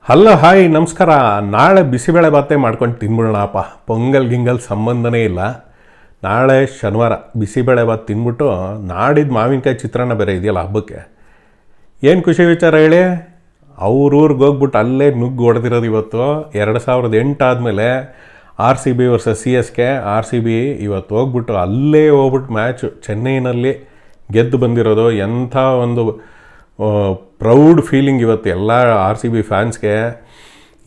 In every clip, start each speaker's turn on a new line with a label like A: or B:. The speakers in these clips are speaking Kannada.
A: ಹಲೋ ಹಾಯ್ ನಮಸ್ಕಾರ. ನಾಳೆ ಬಿಸಿಬೇಳೆ ಬಾತೆ ಮಾಡ್ಕೊಂಡು ತಿನ್ಬಿಡೋಣಪ್ಪ. ಪೊಂಗಲ್ ಗಿಂಗಲ್ ಸಂಬಂಧನೇ ಇಲ್ಲ. ನಾಳೆ ಶನಿವಾರ ಬಿಸಿಬೇಳೆ ಬಾತ್ ತಿನ್ಬಿಟ್ಟು ನಾಡಿದ್ದು ಮಾವಿನಕಾಯಿ ಚಿತ್ರಾನ್ನ ಬೇರೆ ಇದೆಯಲ್ಲ ಹಬ್ಬಕ್ಕೆ. ಏನು ಖುಷಿ ವಿಚಾರ ಹೇಳಿ. ಅವ್ರೂರಿಗೆ ಹೋಗ್ಬಿಟ್ಟು ಅಲ್ಲೇ ನುಗ್ಗು ಹೊಡೆದಿರೋದು ಇವತ್ತು. 2008 ಆದಮೇಲೆ RCB ವರ್ಸಸ್ CSK. RCB ಇವತ್ತು ಹೋಗ್ಬಿಟ್ಟು ಅಲ್ಲೇ ಹೋಗ್ಬಿಟ್ಟು ಮ್ಯಾಚು ಚೆನ್ನೈನಲ್ಲಿ ಗೆದ್ದು ಬಂದಿರೋದು. ಎಂಥ ಒಂದು ಪ್ರೌಡ್ ಫೀಲಿಂಗ್ ಇವತ್ತು ಎಲ್ಲ RCB ಫ್ಯಾನ್ಸ್ಗೆ.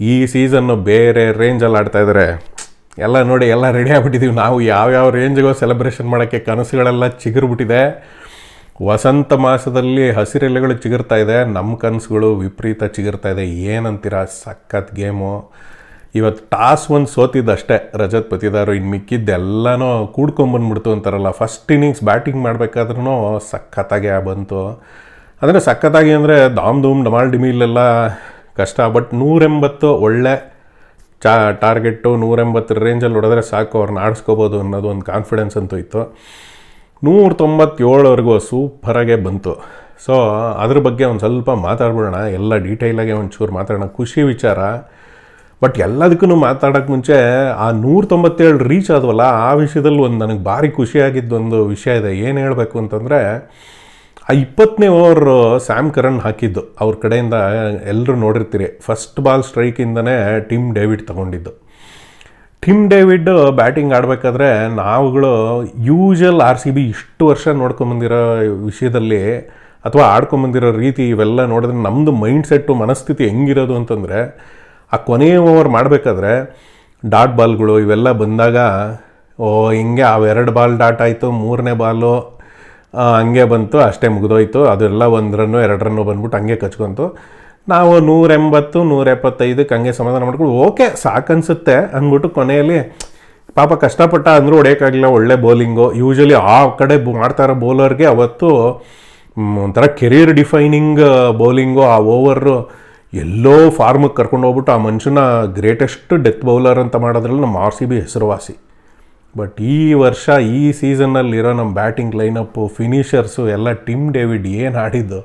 A: ಈ ಸೀಸನ್ನು ಬೇರೆ ರೇಂಜಲ್ಲಿ ಆಡ್ತಾಯಿದ್ದಾರೆ ಎಲ್ಲ ನೋಡಿ. ಎಲ್ಲ ರೆಡಿ ಆಗಿಬಿಟ್ಟಿದ್ದೀವಿ ನಾವು. ಯಾವ್ಯಾವ ರೇಂಜ್ಗೋ ಸೆಲೆಬ್ರೇಷನ್ ಮಾಡೋಕ್ಕೆ ಕನಸುಗಳೆಲ್ಲ ಚಿಗುರ್ಬಿಟ್ಟಿದೆ. ವಸಂತ ಮಾಸದಲ್ಲಿ ಹಸಿರೆಲೆಗಳು ಚಿಗುರ್ತಾ ಇದೆ, ನಮ್ಮ ಕನಸುಗಳು ವಿಪರೀತ ಚಿಗುರ್ತಾ ಇದೆ. ಏನಂತೀರ, ಸಖತ್ ಗೇಮು. ಇವತ್ತು ಟಾಸ್ ಒಂದು ಸೋತಿದ್ದಷ್ಟೇ ರಜತ್ ಪತಿದಾರು. ಇನ್ನು ಮಿಕ್ಕಿದ್ದೆಲ್ಲನೂ ಕೂಡ್ಕೊಂಬಂದ್ಬಿಡ್ತು ಅಂತಾರಲ್ಲ. ಫಸ್ಟ್ ಇನ್ನಿಂಗ್ಸ್ ಬ್ಯಾಟಿಂಗ್ ಮಾಡಬೇಕಾದ್ರೂ ಸಖತ್ತಾಗೆ ಬಂತು. ಅಂದರೆ ಸಖತ್ತಾಗಿ ಅಂದರೆ ದಾಮ್ ಧೂಮ್ ಡಮಾಲ್ ಡಿಮಿಲೆಲ್ಲ ಕಷ್ಟ. ಬಟ್ 180 ಒಳ್ಳೆ ಟಾರ್ಗೆಟ್ಟು. 180 ರೇಂಜಲ್ಲಿ ಹೊಡೆದ್ರೆ ಸಾಕು, ಅವ್ರನ್ನ ಆಡಿಸ್ಕೋಬೋದು ಅನ್ನೋದು ಒಂದು ಕಾನ್ಫಿಡೆನ್ಸ್ ಅಂತೂ ಇತ್ತು. 197ವರೆಗೂ ಸೂಪರಾಗೆ ಬಂತು. ಸೊ ಅದ್ರ ಬಗ್ಗೆ ಒಂದು ಸ್ವಲ್ಪ ಮಾತಾಡ್ಬಿಡೋಣ, ಎಲ್ಲ ಡೀಟೇಲಾಗೆ ಒಂಚೂರು ಮಾತಾಡೋಣ. ಖುಷಿ ವಿಚಾರ. ಬಟ್ ಎಲ್ಲದಕ್ಕೂ ಮಾತಾಡೋಕ್ಕೆ ಮುಂಚೆ ಆ 197 ರೀಚ್ ಆದವಲ್ಲ, ಆ ವಿಷಯದಲ್ಲಿ ಒಂದು ನನಗೆ ಭಾರಿ ಖುಷಿಯಾಗಿದ್ದೊಂದು ವಿಷಯ ಇದೆ. ಏನು ಹೇಳಬೇಕು ಅಂತಂದರೆ, ಆ 20ನೇ ಓವರ್ ಸ್ಯಾಮ್ ಕರನ್ ಹಾಕಿದ್ದು ಅವ್ರ ಕಡೆಯಿಂದ ಎಲ್ಲರೂ ನೋಡಿರ್ತೀರಿ. ಫಸ್ಟ್ ಬಾಲ್ ಸ್ಟ್ರೈಕಿಂದನೇ ಟಿಮ್ ಡೇವಿಡ್ ತೊಗೊಂಡಿದ್ದು. ಟಿಮ್ ಡೇವಿಡ್ ಬ್ಯಾಟಿಂಗ್ ಆಡಬೇಕಾದ್ರೆ ನಾವುಗಳು ಯೂಶಲ್ RCB ಇಷ್ಟು ವರ್ಷ ನೋಡ್ಕೊಂಬಂದಿರೋ ವಿಷಯದಲ್ಲಿ ಅಥವಾ ಆಡ್ಕೊಂಬಂದಿರೋ ರೀತಿ ಇವೆಲ್ಲ ನೋಡಿದ್ರೆ ನಮ್ಮದು ಮೈಂಡ್ ಸೆಟ್ಟು ಮನಸ್ಥಿತಿ ಹೆಂಗಿರೋದು ಅಂತಂದರೆ, ಆ ಕೊನೆಯ ಓವರ್ ಮಾಡಬೇಕಾದ್ರೆ ಡಾಟ್ ಬಾಲ್ಗಳು ಇವೆಲ್ಲ ಬಂದಾಗ ಹಿಂಗೆ ಅವೆರಡು ಬಾಲ್ ಡಾಟ್ ಆಯಿತು, 3ನೇ ಬಾಲು ಹಂಗೆ ಬಂತು, ಅಷ್ಟೇ ಮುಗಿದೋಯ್ತು. ಅದೆಲ್ಲ 1 ರನ್ನು 2 ರನ್ನು ಬಂದ್ಬಿಟ್ಟು ಹಂಗೆ ಕಚ್ಕೊಂತು. ನಾವು 180 175ಕ್ಕೆ ಹಂಗೆ ಸಮಾಧಾನ ಮಾಡ್ಕೊಂಡು ಓಕೆ ಸಾಕನ್ಸುತ್ತೆ ಅಂದ್ಬಿಟ್ಟು ಕೊನೆಯಲ್ಲಿ ಪಾಪ ಕಷ್ಟಪಟ್ಟ ಅಂದರೂ ಹೊಡೆಯೋಕ್ಕಾಗಲಿಲ್ಲ. ಒಳ್ಳೆ ಬೌಲಿಂಗು. ಯೂಶಲಿ ಆ ಕಡೆ ಮಾಡ್ತಾ ಇರೋ ಬೌಲರ್ಗೆ ಅವತ್ತು ಒಂಥರ ಕೆರಿಯರ್ ಡಿಫೈನಿಂಗ್ ಬೌಲಿಂಗು. ಆ ಓವರು ಎಲ್ಲೋ ಫಾರ್ಮಿಗೆ ಕರ್ಕೊಂಡು ಹೋಗ್ಬಿಟ್ಟು ಆ ಮನುಷ್ಯನ ಗ್ರೇಟೆಸ್ಟ್ ಡೆತ್ ಬೌಲರ್ ಅಂತ ಮಾಡೋದ್ರಲ್ಲಿ ನಮ್ಮ RCB ಹೆಸರುವಾಸಿ. ಬಟ್ ಈ ವರ್ಷ ಈ ಸೀಸನ್ನಲ್ಲಿರೋ ನಮ್ಮ ಬ್ಯಾಟಿಂಗ್ ಲೈನಪ್ಪು, ಫಿನಿಷರ್ಸು ಎಲ್ಲ ಟಿಮ್ ಡೇವಿಡ್ ಏನು ಆಡಿದ್ದು.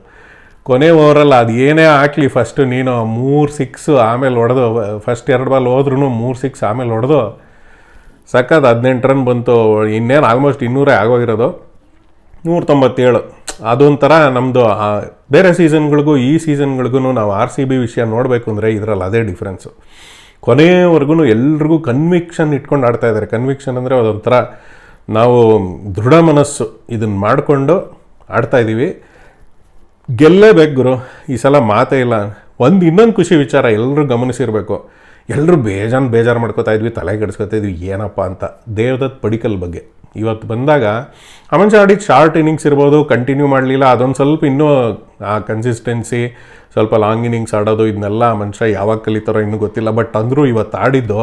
A: ಕೊನೆ ಓವರಲ್ಲಿ ಅದು ಏನೇ ಹಾಕಲಿ, ಫಸ್ಟು ನೀನು 3 6 ಆಮೇಲೆ ಹೊಡೆದು, ಫಸ್ಟ್ 2 ಬಾಲ್ ಹೋದ್ರೂ 3 6 ಆಮೇಲೆ ಹೊಡೆದು ಸಖತ್ 18 ರನ್ ಬಂತು. ಇನ್ನೇನು ಆಲ್ಮೋಸ್ಟ್ 200 ಆಗೋಗಿರೋದು. 197 ಅದೊಂಥರ ನಮ್ಮದು. ಬೇರೆ ಸೀಸನ್ಗಳಿಗೂ ಈ ಸೀಸನ್ಗಳಿಗೂ ನಾವು RCB ವಿಷಯ ನೋಡಬೇಕು ಅಂದರೆ ಇದರಲ್ಲಿ ಅದೇ ಡಿಫ್ರೆನ್ಸು. ಕೊನೆಯವರೆಗೂ ಎಲ್ರಿಗೂ ಕನ್ವಿಕ್ಷನ್ ಇಟ್ಕೊಂಡು ಆಡ್ತಾಯಿದ್ದಾರೆ. ಕನ್ವಿಕ್ಷನ್ ಅಂದರೆ ಅದೊಂಥರ ನಾವು ದೃಢ ಮನಸ್ಸು ಇದನ್ನು ಮಾಡಿಕೊಂಡು ಆಡ್ತಾಯಿದ್ದೀವಿ. ಗೆಲ್ಲೇಬೇಕು ಗುರು, ಈ ಸಲ ಮಾತೇ ಇಲ್ಲ. ಇನ್ನೊಂದು ಖುಷಿ ವಿಚಾರ ಎಲ್ಲರೂ ಗಮನಿಸಿರಬೇಕು. ಎಲ್ಲರೂ ಬೇಜಾರು ಮಾಡ್ಕೋತಾ ಇದ್ವಿ, ತಲೆ ಕೆಡಿಸ್ಕೊತಾ ಇದ್ವಿ ಏನಪ್ಪ ಅಂತ. ದೇವದತ್ ಪಡಿಕ್ಕಲ್ ಬಗ್ಗೆ ಇವತ್ತು ಬಂದಾಗ ಆ ಮನುಷ್ಯ ಆಡಿದ್ದು ಶಾರ್ಟ್ ಇನ್ನಿಂಗ್ಸ್ ಇರ್ಬೋದು, ಕಂಟಿನ್ಯೂ ಮಾಡಲಿಲ್ಲ. ಅದೊಂದು ಸ್ವಲ್ಪ ಇನ್ನೂ ಆ ಕನ್ಸಿಸ್ಟೆನ್ಸಿ, ಸ್ವಲ್ಪ ಲಾಂಗ್ ಇನ್ನಿಂಗ್ಸ್ ಆಡೋದು, ಇದನ್ನೆಲ್ಲ ಮನುಷ್ಯ ಯಾವಾಗ ಕಲಿತಾರೋ ಇನ್ನೂ ಗೊತ್ತಿಲ್ಲ. ಬಟ್ ಅಂದರೂ ಇವತ್ತು ಆಡಿದ್ದು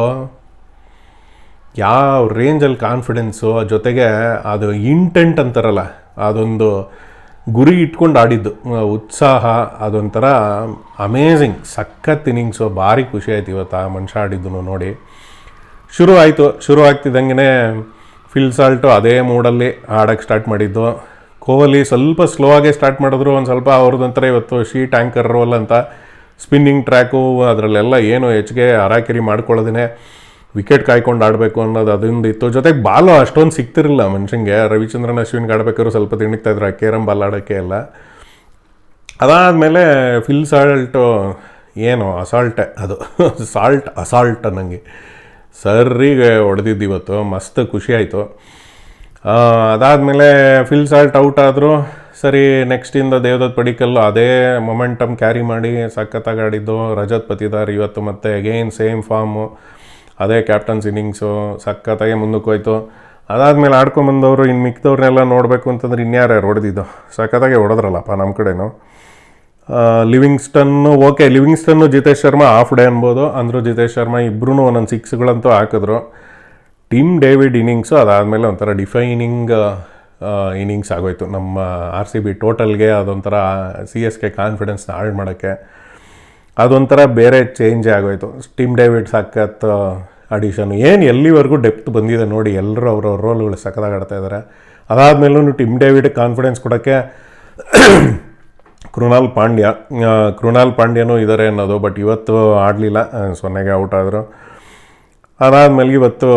A: ಯಾವ ರೇಂಜಲ್ಲಿ ಕಾನ್ಫಿಡೆನ್ಸು, ಜೊತೆಗೆ ಅದು ಇಂಟೆಂಟ್ ಅಂತಾರಲ್ಲ, ಅದೊಂದು ಗುರಿ ಇಟ್ಕೊಂಡು ಆಡಿದ್ದು ಉತ್ಸಾಹ, ಅದೊಂಥರ ಅಮೇಝಿಂಗ್ ಸಖತ್ ಇನ್ನಿಂಗ್ಸು. ಭಾರಿ ಖುಷಿ ಆಯ್ತು ಇವತ್ತು ಆ ಮನುಷ್ಯ ಆಡಿದ್ದು ನೋಡಿ. ಶುರು ಆಗ್ತಿದ್ದಂಗೆ ಫಿಲ್ ಸಾಲ್ಟು ಅದೇ ಮೂಡಲ್ಲಿ ಆಡೋಕ್ಕೆ ಸ್ಟಾರ್ಟ್ ಮಾಡಿದ್ದು. ಕೊಹ್ಲಿ ಸ್ವಲ್ಪ ಸ್ಲೋ ಆಗೇ ಸ್ಟಾರ್ಟ್ ಮಾಡಿದ್ರು. ಒಂದು ಸ್ವಲ್ಪ ಅವ್ರದ್ದೊಂಥರ ಇವತ್ತು ಶೀಟ್ ಆ್ಯಂಕರ್ ರೋಲ್ ಅಂತ ಸ್ಪಿನ್ನಿಂಗ್ ಟ್ರ್ಯಾಕು ಅದರಲ್ಲೆಲ್ಲ ಏನು ಹೆಚ್ಚಿಗೆ ಹರಾಕಿರಿ ಮಾಡ್ಕೊಳ್ಳೋದೇ ವಿಕೆಟ್ ಕಾಯ್ಕೊಂಡು ಆಡಬೇಕು ಅನ್ನೋದು ಅದೊಂದು ಇತ್ತು. ಜೊತೆಗೆ ಬಾಲು ಅಷ್ಟೊಂದು ಸಿಗ್ತಿರಲಿಲ್ಲ ಮನುಷ್ಯಂಗೆ. ರವಿಚಂದ್ರನ್ ಅಶ್ವಿನ್ಗೆ ಆಡ್ಬೇಕಾದ್ರು ಸ್ವಲ್ಪ ತಿಣಿಗ್ತಾಯಿದ್ರು ಕೇರಮ್ ಬಾಲ್ ಆಡೋಕ್ಕೆ ಎಲ್ಲ. ಅದಾದಮೇಲೆ ಫಿಲ್ ಸಾಲ್ಟು ಏನು ಅಸಾಲ್ಟೆ, ಅದು ಅಸಾಲ್ಟ್ ಅನ್ನಂಗೆ ಸರಿಗೆ ಹೊಡೆದಿದ್ದು ಇವತ್ತು. ಮಸ್ತ್ ಖುಷಿ ಆಯಿತು. ಅದಾದಮೇಲೆ ಫಿಲ್ ಸಾಲ್ಟ್ ಔಟ್ ಆದರು. ಸರಿ, ನೆಕ್ಸ್ಟಿಂದ ದೇವದತ್ ಪಡಿಕ್ಕಲ್ಲು ಅದೇ ಮೊಮೆಂಟಮ್ ಕ್ಯಾರಿ ಮಾಡಿ ಸಖತ್ತಾಗಿ ಆಡಿದ್ದು. ರಜತ್ ಪತಿದಾರ್ ಇವತ್ತು ಮತ್ತೆ ಅಗೈನ್ ಸೇಮ್ ಫಾರ್ಮು, ಅದೇ ಕ್ಯಾಪ್ಟನ್ಸ್ ಇನ್ನಿಂಗ್ಸು ಸಖತ್ತಾಗೆ ಮುಂದಕ್ಕೆ ಹೋಯ್ತು. ಅದಾದಮೇಲೆ ಆಡ್ಕೊಂಬಂದವರು ಇನ್ನು ಮಿಕ್ದವ್ರನ್ನೆಲ್ಲ ನೋಡಬೇಕು ಅಂತಂದ್ರೆ ಇನ್ಯಾರ್ಯಾರು ಹೊಡೆದಿದ್ದು ಸಖತ್ತಾಗೆ ಹೊಡೆದ್ರಲ್ಲಪ್ಪ ನಮ್ಮ ಕಡೆನೂ. ಲಿವಿಂಗ್ಸ್ಟನ್ನು ಜಿತೇಶ್ ಶರ್ಮಾ ಆಫ್ ಡೇ ಅನ್ಬೋದು. ಅಂದರೂ ಜಿತೇಶ್ ಶರ್ಮಾ ಇಬ್ಬರೂ ಒಂದೊಂದು 6 ಹಾಕಿದ್ರು. ಟಿಮ್ ಡೇವಿಡ್ ಇನ್ನಿಂಗ್ಸು ಅದಾದಮೇಲೆ ಒಂಥರ ಡಿಫೈನಿಂಗ್ ಇನ್ನಿಂಗ್ಸ್ ಆಗೋಯ್ತು ನಮ್ಮ RCB ಟೋಟಲ್ಗೆ. ಅದೊಂಥರ CSK ಕಾನ್ಫಿಡೆನ್ಸ್ನ ಹಾಳು ಮಾಡೋಕ್ಕೆ ಅದೊಂಥರ ಬೇರೆ ಚೇಂಜೇ ಆಗೋಯ್ತು. ಟಿಮ್ ಡೇವಿಡ್ ಸಖತ್ ಅಡಿಷನ್. ಏನು ಎಲ್ಲಿವರೆಗೂ ಡೆಪ್ತ್ ಬಂದಿದೆ ನೋಡಿ. ಎಲ್ಲರೂ ಅವ್ರವ್ರ ರೋಲ್ಗಳು ಸಖತ್ತಾಗಿ ಆಡ್ತಾಯಿದ್ದಾರೆ. ಅದಾದಮೇಲೂ ಟಿಮ್ ಡೇವಿಡ್ ಕಾನ್ಫಿಡೆನ್ಸ್ ಕೊಡೋಕ್ಕೆ ಕೃಣಾಲ್ ಪಾಂಡ್ಯನೂ ಇದ್ದಾರೆ ಅನ್ನೋದು, ಬಟ್ ಇವತ್ತು ಆಡಲಿಲ್ಲ, 0ಗೆ ಔಟ್ ಆದರು. ಅದಾದಮೇಲೆ ಇವತ್ತು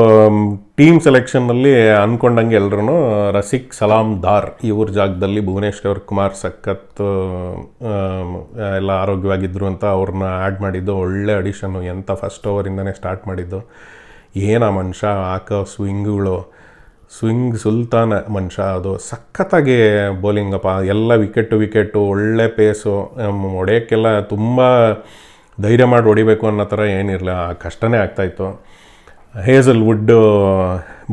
A: ಟೀಮ್ ಸೆಲೆಕ್ಷನ್ನಲ್ಲಿ ಅಂದ್ಕೊಂಡಂಗೆ ಎಲ್ಲರೂ ರಸಿಕ್ ಸಲಾಮ್ದಾರ್ ಇವ್ರ ಜಾಗದಲ್ಲಿ ಭುವನೇಶ್ವರ್ ಕುಮಾರ್ ಸಖತ್ ಎಲ್ಲ ಆರೋಗ್ಯವಾಗಿದ್ದರು ಅಂತ ಅವ್ರನ್ನ ಆ್ಯಡ್ ಮಾಡಿದ್ದು ಒಳ್ಳೆ ಅಡಿಷನ್ನು. ಎಂಥ ಫಸ್ಟ್ ಓವರಿಂದನೇ ಸ್ಟಾರ್ಟ್ ಮಾಡಿದ್ದು. ಏನು ಆ ಮನುಷ್ಯ ಹಾಕೋ ಸ್ವಿಂಗ್ ಸುಲ್ತಾನ ಮನುಷ್ಯ, ಅದು ಸಖತ್ತಾಗಿ ಬೌಲಿಂಗಪ್ಪ. ಎಲ್ಲ ವಿಕೆಟು ಒಳ್ಳೆ ಪೇಸು, ಹೊಡೆಯೋಕ್ಕೆಲ್ಲ ತುಂಬ ಧೈರ್ಯ ಮಾಡಿ ಹೊಡಿಬೇಕು ಅನ್ನೋ ಥರ ಏನಿರಲಿಲ್ಲ, ಕಷ್ಟನೇ ಆಗ್ತಾಯಿತ್ತು. ಹೇಸಲ್ವುಡ್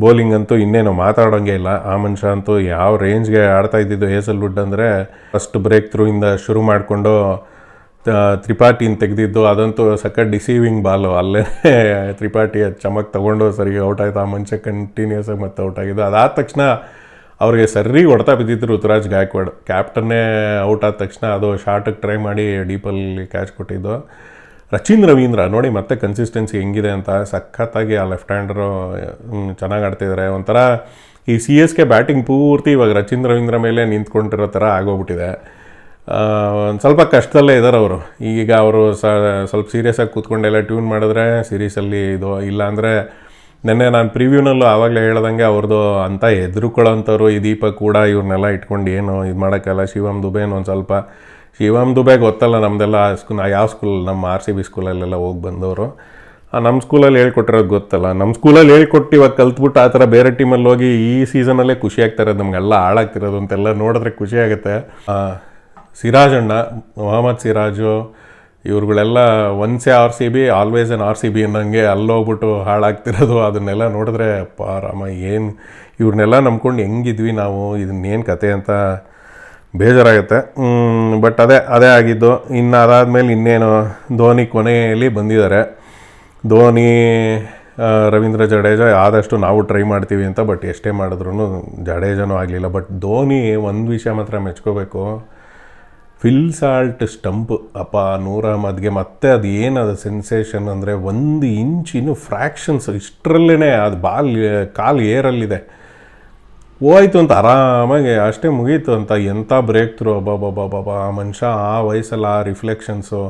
A: ಬೌಲಿಂಗ್ ಅಂತೂ ಇನ್ನೇನು ಮಾತಾಡೋಂಗೆ ಇಲ್ಲ. ಆ ಮನುಷ್ಯ ಅಂತೂ ಯಾವ ರೇಂಜ್ಗೆ ಆಡ್ತಾಯಿದ್ದಿದ್ದು ಹೇಸಲ್ವುಡ್ ಅಂದರೆ, ಫಸ್ಟ್ ಬ್ರೇಕ್ ಥ್ರೂಯಿಂದ ಶುರು ಮಾಡಿಕೊಂಡು ತ್ರಿಪಾಠಿನ ತೆಗೆದಿದ್ದು ಅದಂತೂ ಸಖತ್ ಡಿಸೀವಿಂಗ್ ಬಾಲು. ಅಲ್ಲೇ ತ್ರಿಪಾಠಿ ಚಮಕ್ ತೊಗೊಂಡು ಸರಿ ಔಟ್ ಆಯಿತು. ಆ ಮನುಷ್ಯ ಕಂಟಿನ್ಯೂಸ್ ಆಗಿ ಮತ್ತೆ ಔಟ್ ಆಗಿದ್ದು. ಅದಾದ ತಕ್ಷಣ ಅವ್ರಿಗೆ ಸರಿ ಹೊಡ್ತಾ ಬಿದ್ದಿದ್ರು ಋತುರಾಜ್ ಗಾಯಕ್ವಾಡ್. ಕ್ಯಾಪ್ಟನ್ನೇ ಔಟ್ ಆದ ತಕ್ಷಣ ಅದು ಶಾರ್ಟಿಗೆ ಟ್ರೈ ಮಾಡಿ ಡೀಪಲ್ಲಿ ಕ್ಯಾಚ್ ಕೊಟ್ಟಿದ್ದು. ರಚಿನ್ ರವೀಂದ್ರ ನೋಡಿ ಮತ್ತೆ ಕನ್ಸಿಸ್ಟೆನ್ಸಿ ಹೆಂಗಿದೆ ಅಂತ, ಸಖತ್ತಾಗಿ ಆ ಲೆಫ್ಟ್ ಹ್ಯಾಂಡರು ಚೆನ್ನಾಗಿ ಆಡ್ತಿದ್ದಾರೆ. ಒಂಥರ ಈ CSK ಬ್ಯಾಟಿಂಗ್ ಪೂರ್ತಿ ಇವಾಗ ರಚಿನ್ ರವೀಂದ್ರ ಮೇಲೆ ನಿಂತ್ಕೊಂಡಿರೋ ಥರ ಆಗೋಗ್ಬಿಟ್ಟಿದೆ. ಒಂದು ಸ್ವಲ್ಪ ಕಷ್ಟದಲ್ಲೇ ಇದ್ದಾರೆ ಅವರು. ಈಗ ಅವರು ಸ್ವಲ್ಪ ಸೀರಿಯಸ್ಸಾಗಿ ಕೂತ್ಕೊಂಡೆಲ್ಲ ಟ್ಯೂನ್ ಮಾಡಿದ್ರೆ ಸೀರೀಸಲ್ಲಿ ಇದು, ಇಲ್ಲಾಂದರೆ ನೆನ್ನೆ ನಾನು ಪ್ರಿವ್ಯೂನಲ್ಲೂ ಆವಾಗಲೇ ಹೇಳ್ದಂಗೆ ಅವ್ರದ್ದು ಅಂತ ಎದುರುಕೊಳ್ಳೋಂಥವ್ರು ಈ ದೀಪಕ್ ಕೂಡ ಇವ್ರನ್ನೆಲ್ಲ ಇಟ್ಕೊಂಡು ಏನು ಇದು ಮಾಡೋಕ್ಕಲ್ಲ. ಶಿವಮ್ ದುಬೆನೂ ಒಂದು ಸ್ವಲ್ಪ, ಶಿವಮ್ ದುಬೆ ಗೊತ್ತಲ್ಲ ನಮ್ಮದೆಲ್ಲ ಯಾವ ಸ್ಕೂಲ್, ನಮ್ಮ RCB ಸ್ಕೂಲಲ್ಲೆಲ್ಲ ಹೋಗಿ ಬಂದವರು. ನಮ್ಮ ಸ್ಕೂಲಲ್ಲಿ ಹೇಳ್ಕೊಟ್ಟಿರೋದು ಗೊತ್ತಲ್ಲ. ನಮ್ಮ ಸ್ಕೂಲಲ್ಲಿ ಹೇಳ್ಕೊಟ್ಟು ಇವಾಗ ಕಲ್ತ್ಬಿಟ್ಟು ಆ ಥರ ಬೇರೆ ಟೀಮಲ್ಲಿ ಹೋಗಿ ಈ ಸೀಸನಲ್ಲೇ ಖುಷಿ ಆಗ್ತಾಯಿರೋದು, ನಮಗೆಲ್ಲ ಹಾಳಾಗ್ತಿರೋದು ಅಂತೆಲ್ಲ ನೋಡಿದ್ರೆ ಖುಷಿ ಆಗುತ್ತೆ. ಸಿರಾಜ್ ಅಣ್ಣ, ಮೊಹಮ್ಮದ್ ಸಿರಾಜು ಇವ್ರುಗಳೆಲ್ಲ once RCB always an RCB ಅನ್ನಂಗೆ ಅಲ್ಲೋಗ್ಬಿಟ್ಟು ಹಾಳಾಗ್ತಿರೋದು, ಅದನ್ನೆಲ್ಲ ನೋಡಿದ್ರೆ ರಾಮ ಏನು ಇವ್ರನ್ನೆಲ್ಲ ನಂಬ್ಕೊಂಡು ಹೆಂಗಿದ್ವಿ ನಾವು, ಇದನ್ನೇನು ಕತೆ ಅಂತ ಬೇಜಾರಾಗುತ್ತೆ. ಬಟ್ ಅದೇ ಆಗಿದ್ದು. ಇನ್ನು ಅದಾದಮೇಲೆ ಇನ್ನೇನು ಧೋನಿ ಕೊನೆಯಲ್ಲಿ ಬಂದಿದ್ದಾರೆ. ಧೋನಿ, ರವೀಂದ್ರ ಜಡೇಜಾ ಆದಷ್ಟು ನಾವು ಟ್ರೈ ಮಾಡ್ತೀವಿ ಅಂತ, ಬಟ್ ಎಷ್ಟೇ ಮಾಡಿದ್ರು ಜಡೇಜನೂ ಆಗಲಿಲ್ಲ. ಬಟ್ ಧೋನಿ ಒಂದು ವಿಷಯ ಮಾತ್ರ ಮೆಚ್ಕೋಬೇಕು, ಫಿಲ್ ಸಾಲ್ಟ್ ಸ್ಟಂಪ್ ಅಪ್ಪ ನೂರ್ ಅಹ್ಮದ್ಗೆ ಮತ್ತೆ ಅದು ಏನದು ಸೆನ್ಸೇಷನ್ ಅಂದರೆ 1 ಇಂಚ್ ಇನ್ನು ಫ್ರ್ಯಾಕ್ಷನ್ಸ್ ಇಷ್ಟರಲ್ಲೇ ಅದು ಕಾಲು ಏರಲ್ಲಿದೆ, ಹೋಯ್ತು ಅಂತ ಆರಾಮಾಗಿ ಅಷ್ಟೇ ಮುಗೀತು ಅಂತ. ಎಂಥ ಬ್ರೇಕ್ ಥ್ರೂ ಅಬ್ಬಾ ಆ ಮನುಷ್ಯ ಆ ವಯಸ್ಸಲ್ಲಿ ಆ ರಿಫ್ಲೆಕ್ಷನ್ಸು.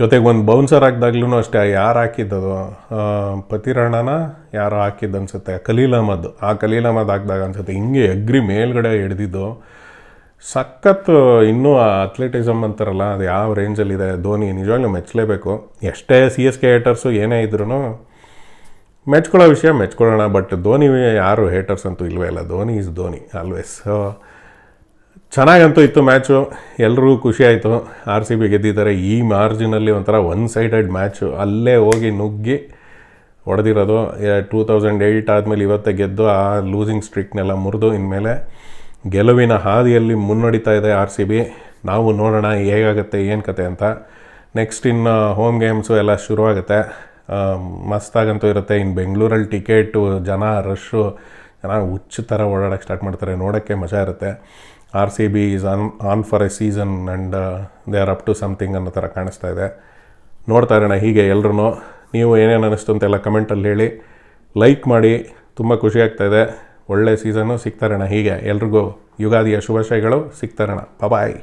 A: ಜೊತೆಗೆ ಒಂದು ಬೌನ್ಸರ್ ಹಾಕಿದಾಗ್ಲೂ ಅಷ್ಟೇ, ಯಾರು ಹಾಕಿದ್ದದು ಪತಿರಾಣನ ಯಾರೋ ಹಾಕಿದ್ದು ಅನಿಸುತ್ತೆ, ಖಲೀಲ್ ಅಹ್ಮದ್ ಹಾಕಿದಾಗ ಅನಿಸುತ್ತೆ, ಹಿಂಗೆ ಎಗ್ರಿ ಮೇಲ್ಗಡೆ ಹಿಡ್ದಿದ್ದು ಸಖತ್. ಇನ್ನೂ ಅಥ್ಲೆಟಿಸಮ್ ಅಂತಾರಲ್ಲ ಅದು ಯಾವ ರೇಂಜಲ್ಲಿದೆ ಧೋನಿ, ನಿಜವಾಗ್ಲೂ ಮೆಚ್ಚಲೇಬೇಕು. ಎಷ್ಟೇ CSK ಹೇಟರ್ಸು ಏನೇ ಇದ್ರೂ ಮೆಚ್ಕೊಳ್ಳೋ ವಿಷಯ ಮೆಚ್ಕೊಳ್ಳೋಣ. ಬಟ್ ಧೋನಿ ಯಾರು ಹೇಟರ್ಸ್ ಅಂತೂ ಇಲ್ವೇ ಇಲ್ಲ, ಧೋನಿ ಈಸ್ ಧೋನಿ ಆಲ್ವೇಸ್. ಚೆನ್ನಾಗಂತೂ ಇತ್ತು ಮ್ಯಾಚು, ಎಲ್ರಿಗೂ ಖುಷಿ ಆಯಿತು. RCB ಗೆದ್ದಿದ್ದಾರೆ. ಈ ಮಾರ್ಜಿನಲ್ಲಿ ಒಂಥರ ಒನ್ ಸೈಡೆಡ್ ಮ್ಯಾಚು, ಅಲ್ಲೇ ಹೋಗಿ ನುಗ್ಗಿ ಹೊಡೆದಿರೋದು. 2008 ಆದಮೇಲೆ ಇವತ್ತೇ ಗೆದ್ದು ಆ ಲೂಸಿಂಗ್ ಸ್ಟ್ರಿಕ್ನೆಲ್ಲ ಮುರಿದು ಇನ್ಮೇಲೆ ಗೆಲುವಿನ ಹಾದಿಯಲ್ಲಿ ಮುನ್ನಡೀತಾ ಇದೆ RCB. ನಾವು ನೋಡೋಣ ಹೇಗಾಗುತ್ತೆ ಏನು ಕತೆ ಅಂತ. ನೆಕ್ಸ್ಟ್ ಇನ್ನು ಹೋಮ್ ಗೇಮ್ಸು ಎಲ್ಲ ಶುರುವಾಗುತ್ತೆ, ಮಸ್ತಾಗಂತೂ ಇರುತ್ತೆ. ಇನ್ನು ಬೆಂಗಳೂರಲ್ಲಿ ಟಿಕೆಟು ಜನ ರಶ್ಶು, ಜನ ಹುಚ್ಚು ಥರ ಓಡಾಡೋಕ್ಕೆ ಸ್ಟಾರ್ಟ್ ಮಾಡ್ತಾರೆ, ನೋಡೋಕ್ಕೆ ಮಜಾ ಇರುತ್ತೆ. RCB is on for a season and they are up to something ಅನ್ನೋ ಥರ ಕಾಣಿಸ್ತಾ ಇದೆ. ನೋಡ್ತಾ ಇರೋಣ ಹೀಗೆ ಎಲ್ಲರೂ. ನೀವು ಏನೇನು ಅನ್ನಿಸ್ತು ಅಂತೆಲ್ಲ ಕಮೆಂಟಲ್ಲಿ ಹೇಳಿ, ಲೈಕ್ ಮಾಡಿ, ತುಂಬ ಖುಷಿ ಆಗ್ತಾಯಿದೆ. ಒಳ್ಳೆ ಸೀಸನ್ನು. ಸಿಗ್ತಾರಣ ಹೀಗೆ ಎಲ್ರಿಗೂ ಯುಗಾದಿಯ ಶುಭಾಶಯಗಳು. ಸಿಗ್ತಾರಣ. ಬಾಯ್.